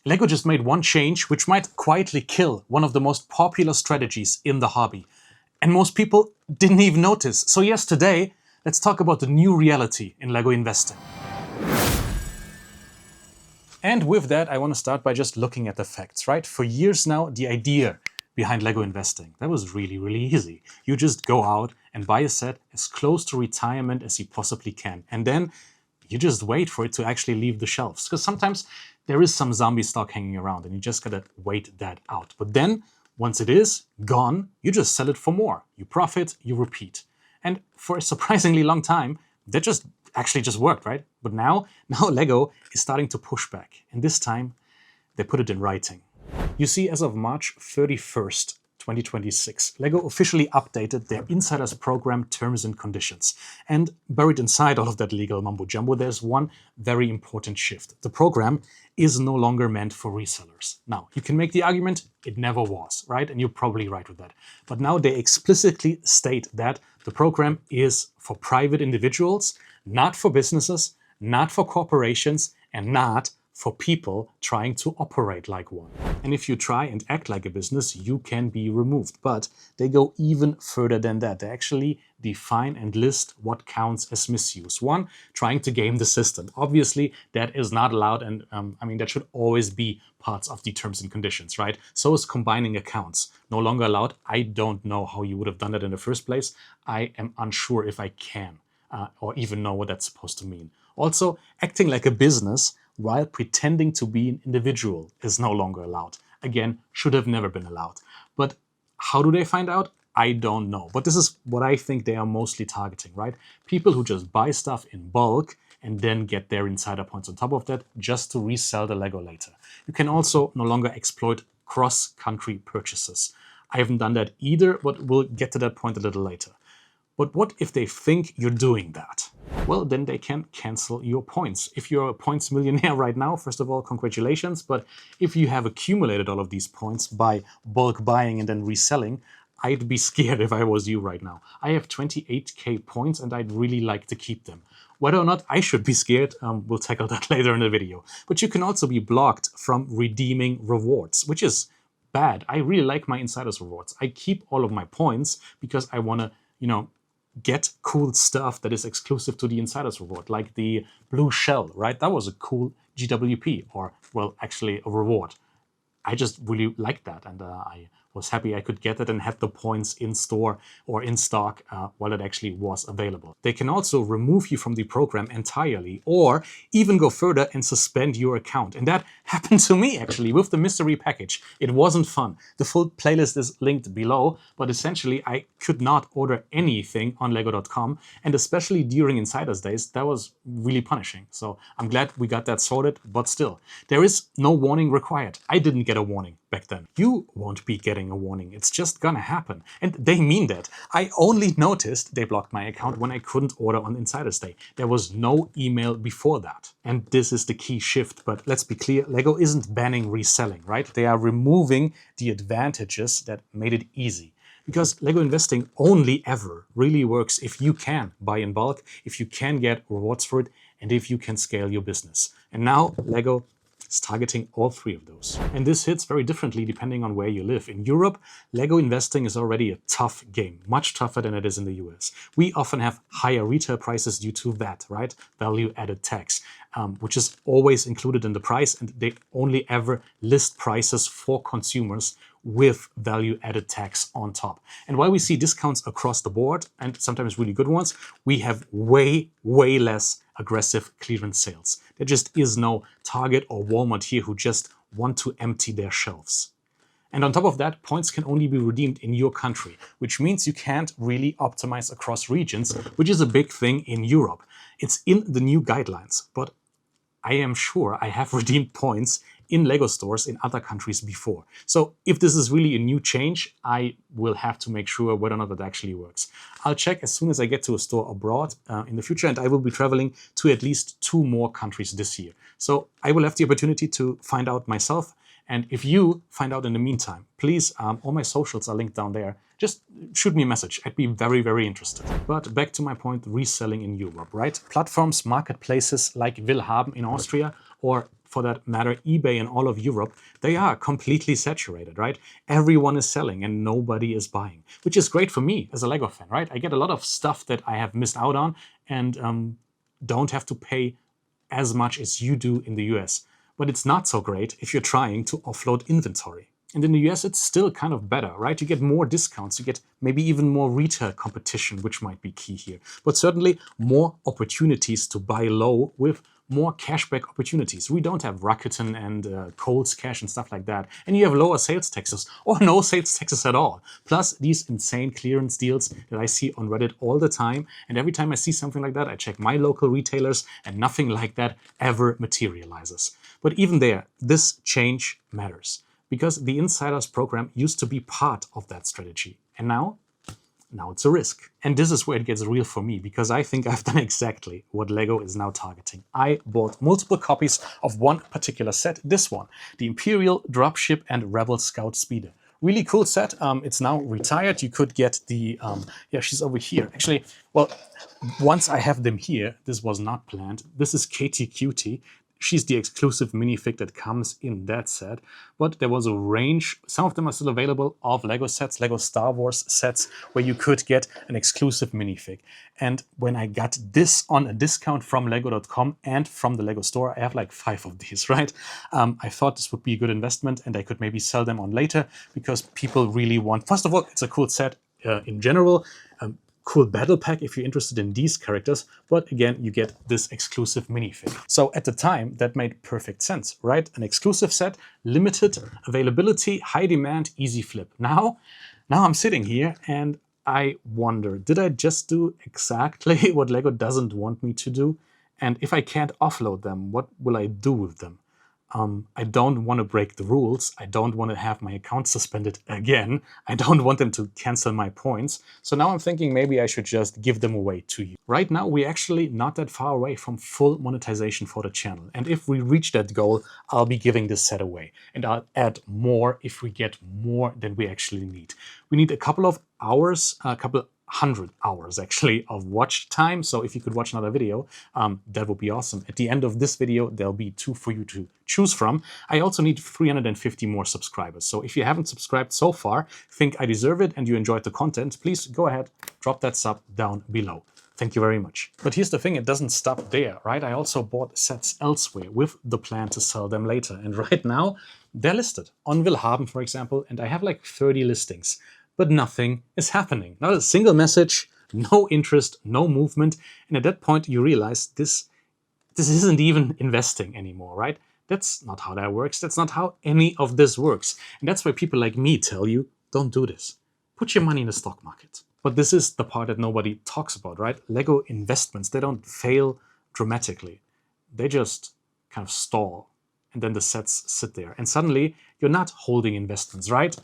Lego just made one change which might quietly kill one of the most popular strategies in the hobby. And most people didn't even notice. So yes, today, let's talk about the new reality in Lego investing. And with that, I want to start by just looking at the facts, right? For years now, the idea behind Lego investing, that was really, really easy. You just go out and buy a set as close to retirement as you possibly can. And then you just wait for it to actually leave the shelves. Because sometimes there is some zombie stock hanging around and you just gotta wait that out. But then, once it is gone, you just sell it for more. You profit, you repeat. And for a surprisingly long time, that just actually just worked, right? But now Lego is starting to push back. And this time, they put it in writing. You see, as of March 31st, 2026, Lego officially updated their Insiders Program terms and conditions. And buried inside all of that legal mumbo-jumbo, there's one very important shift. The program is no longer meant for resellers. Now, you can make the argument it never was, right? And you're probably right with that. But now they explicitly state that the program is for private individuals, not for businesses, not for corporations, and not for people trying to operate like one. And if you try and act like a business, you can be removed. But they go even further than that. They actually define and list what counts as misuse. One, trying to game the system. Obviously, that is not allowed, and I mean, that should always be parts of the terms and conditions, right? So is combining accounts. No longer allowed. I don't know how you would have done that in the first place. I am unsure if I can or even know what that's supposed to mean. Also, acting like a business while pretending to be an individual is no longer allowed. Again, should have never been allowed. But how do they find out? I don't know. But this is what I think they are mostly targeting, right? People who just buy stuff in bulk and then get their insider points on top of that just to resell the Lego later. You can also no longer exploit cross-country purchases. I haven't done that either, but we'll get to that point a little later. But what if they think you're doing that? Well, then they can cancel your points. If you're a points millionaire right now, first of all, congratulations. But if you have accumulated all of these points by bulk buying and then reselling, I'd be scared if I was you right now. I have 28k points and I'd really like to keep them. Whether or not I should be scared, we'll tackle that later in the video. But you can also be blocked from redeeming rewards, which is bad. I really like my Insiders rewards. I keep all of my points because I want to, get cool stuff that is exclusive to the Insiders reward, like the blue shell, right? That was a cool GWP, or, well, actually a reward. I just really liked that, and I was happy I could get it and had the points in store or in stock while it actually was available. They can also remove you from the program entirely, or even go further and suspend your account. And that happened to me actually with the mystery package. It wasn't fun. The full playlist is linked below, but essentially I could not order anything on lego.com, and especially during Insiders days, that was really punishing. So I'm glad we got that sorted, but still, there is no warning required. I didn't get a warning back then. You won't be getting a warning. It's just gonna happen. And they mean that. I only noticed they blocked my account when I couldn't order on Insiders Day. There was no email before that. And this is the key shift. But let's be clear, Lego isn't banning reselling, right? They are removing the advantages that made it easy. Because Lego investing only ever really works if you can buy in bulk, if you can get rewards for it, and if you can scale your business. And now Lego is targeting all three of those. And this hits very differently depending on where you live. In Europe, Lego investing is already a tough game, much tougher than it is in the US. We often have higher retail prices due to that, right? Value added tax, which is always included in the price, and they only ever list prices for consumers with value-added tax on top. And while we see discounts across the board, and sometimes really good ones, we have way, way less aggressive clearance sales. There just is no Target or Walmart here who just want to empty their shelves. And on top of that, points can only be redeemed in your country, which means you can't really optimize across regions, which is a big thing in Europe. It's in the new guidelines, but I am sure I have redeemed points in Lego stores in other countries before. So if this is really a new change, I will have to make sure whether or not it actually works. I'll check as soon as I get to a store abroad in the future, and I will be traveling to at least 2 more countries this year. So I will have the opportunity to find out myself. And if you find out in the meantime, please, all my socials are linked down there. Just shoot me a message. I'd be very, very interested. But back to my point, reselling in Europe, right? Platforms, marketplaces like Willhaben in Austria or for that matter, eBay in all of Europe, they are completely saturated, right? Everyone is selling and nobody is buying, which is great for me as a Lego fan, right? I get a lot of stuff that I have missed out on and don't have to pay as much as you do in the US. But it's not so great if you're trying to offload inventory. And in the US, it's still kind of better, right? You get more discounts, you get maybe even more retail competition, which might be key here. But certainly more opportunities to buy low with more cashback opportunities. We don't have Rakuten and Kohl's Cash and stuff like that. And you have lower sales taxes or no sales taxes at all. Plus these insane clearance deals that I see on Reddit all the time. And every time I see something like that, I check my local retailers and nothing like that ever materializes. But even there, this change matters because the Insiders program used to be part of that strategy. And now it's a risk. And this is where it gets real for me, because I think I've done exactly what Lego is now targeting. I bought multiple copies of one particular set, this one, the Imperial Dropship and Rebel Scout Speeder. Really cool set. It's now retired. You could get the, yeah, she's over here. Actually, well, once I have them here, this was not planned. This is Katie Cutie. She's the exclusive minifig that comes in that set, but there was a range, some of them are still available, of Lego sets, Lego Star Wars sets, where you could get an exclusive minifig. And when I got this on a discount from lego.com and from the Lego store, I have like 5 of these, right? I thought this would be a good investment and I could maybe sell them on later because people really want, first of all, it's a cool set in general. Cool battle pack if you're interested in these characters, but again, you get this exclusive minifig. So at the time, that made perfect sense, right? An exclusive set, limited availability, high demand, easy flip. Now I'm sitting here and I wonder, did I just do exactly what Lego doesn't want me to do? And if I can't offload them, what will I do with them? I don't want to break the rules. I don't want to have my account suspended again. I don't want them to cancel my points. So now I'm thinking maybe I should just give them away to you. Right now, we're actually not that far away from full monetization for the channel. And if we reach that goal, I'll be giving this set away. And I'll add more if we get more than we actually need. We need a couple of hours, a couple 100 hours actually of watch time. So if you could watch another video, that would be awesome. At the end of this video, there'll be 2 for you to choose from. I also need 350 more subscribers. So if you haven't subscribed so far, think I deserve it and you enjoyed the content, please go ahead, drop that sub down below. Thank you very much. But here's the thing, it doesn't stop there, right? I also bought sets elsewhere with the plan to sell them later. And right now they're listed on Willhaben, for example, and I have like 30 listings. But nothing is happening. Not a single message, no interest, no movement. And at that point, you realize this isn't even investing anymore, right? That's not how that works. That's not how any of this works. And that's why people like me tell you, don't do this. Put your money in the stock market. But this is the part that nobody talks about, right? Lego investments, they don't fail dramatically. They just kind of stall. And then the sets sit there. And suddenly, you're not holding investments, right?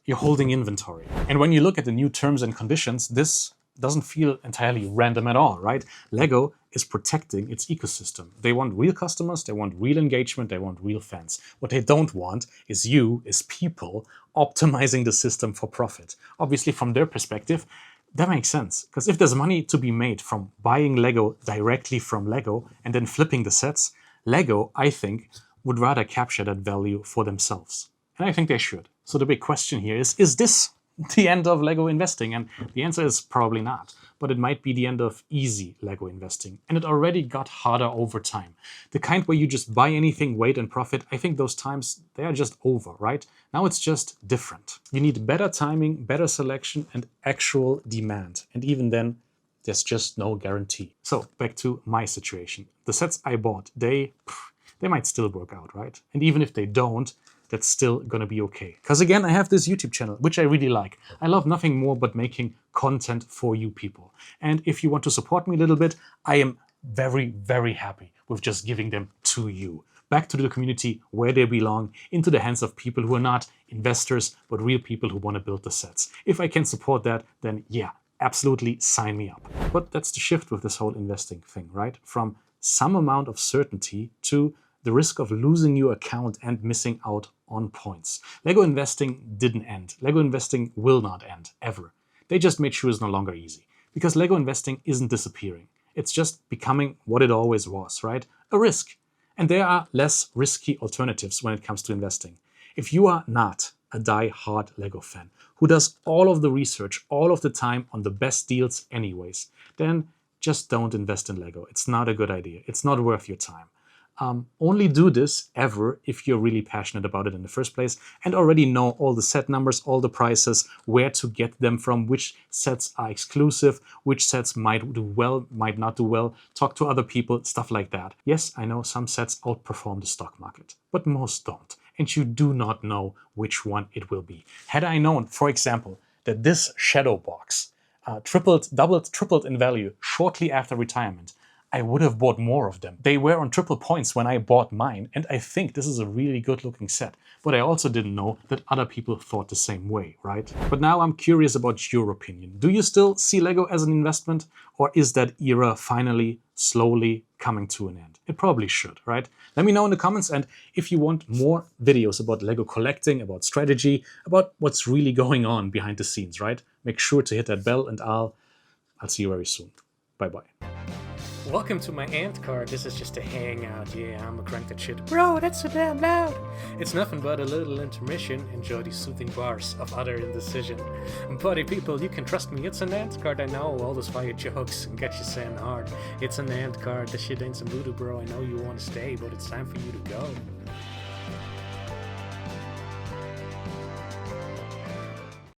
You're holding inventory. And when you look at the new terms and conditions, this doesn't feel entirely random at all, right? Lego is protecting its ecosystem. They want real customers, they want real engagement, they want real fans. What they don't want is you, as people, optimizing the system for profit. Obviously, from their perspective, that makes sense. Because if there's money to be made from buying Lego directly from Lego and then flipping the sets, Lego, I think, would rather capture that value for themselves. And I think they should. So the big question here is this the end of Lego investing? And the answer is probably not. But it might be the end of easy Lego investing. And it already got harder over time. The kind where you just buy anything, wait and profit, I think those times, they are just over, right? Now it's just different. You need better timing, better selection, and actual demand. And even then, there's just no guarantee. So back to my situation. The sets I bought, they might still work out, right? And even if they don't, that's still gonna be okay. Because again, I have this YouTube channel, which I really like. I love nothing more but making content for you people. And if you want to support me a little bit, I am very, very happy with just giving them to you. Back to the community where they belong, into the hands of people who are not investors, but real people who want to build the sets. If I can support that, then yeah, absolutely sign me up. But that's the shift with this whole investing thing, right? From some amount of certainty to the risk of losing your account and missing out on points. Lego investing didn't end. Lego investing will not end, ever. They just made sure it's no longer easy. Because Lego investing isn't disappearing. It's just becoming what it always was, right? A risk. And there are less risky alternatives when it comes to investing. If you are not a die-hard Lego fan who does all of the research all of the time on the best deals anyways, then just don't invest in Lego. It's not a good idea. It's not worth your time. Only do this ever if you're really passionate about it in the first place and already know all the set numbers, all the prices, where to get them from, which sets are exclusive, which sets might do well, might not do well, talk to other people, stuff like that. Yes, I know some sets outperform the stock market, but most don't. And you do not know which one it will be. Had I known, for example, that this shadow box tripled in value shortly after retirement, I would have bought more of them. They were on triple points when I bought mine, and I think this is a really good looking set. But I also didn't know that other people thought the same way, right? But now I'm curious about your opinion. Do you still see Lego as an investment, or is that era finally, slowly coming to an end? It probably should, right? Let me know in the comments, and if you want more videos about Lego collecting, about strategy, about what's really going on behind the scenes, right? Make sure to hit that bell, and I'll see you very soon. Bye-bye. Welcome to my ant card. This is just a hangout. Yeah, I'm a crank that shit. Bro, that's so damn loud. It's nothing but a little intermission. Enjoy these soothing bars of utter indecision. Buddy people, you can trust me. It's an ant card. I know all those fire jokes and get you saying hard. It's an ant card. This shit ain't some voodoo, bro. I know you want to stay, but it's time for you to go.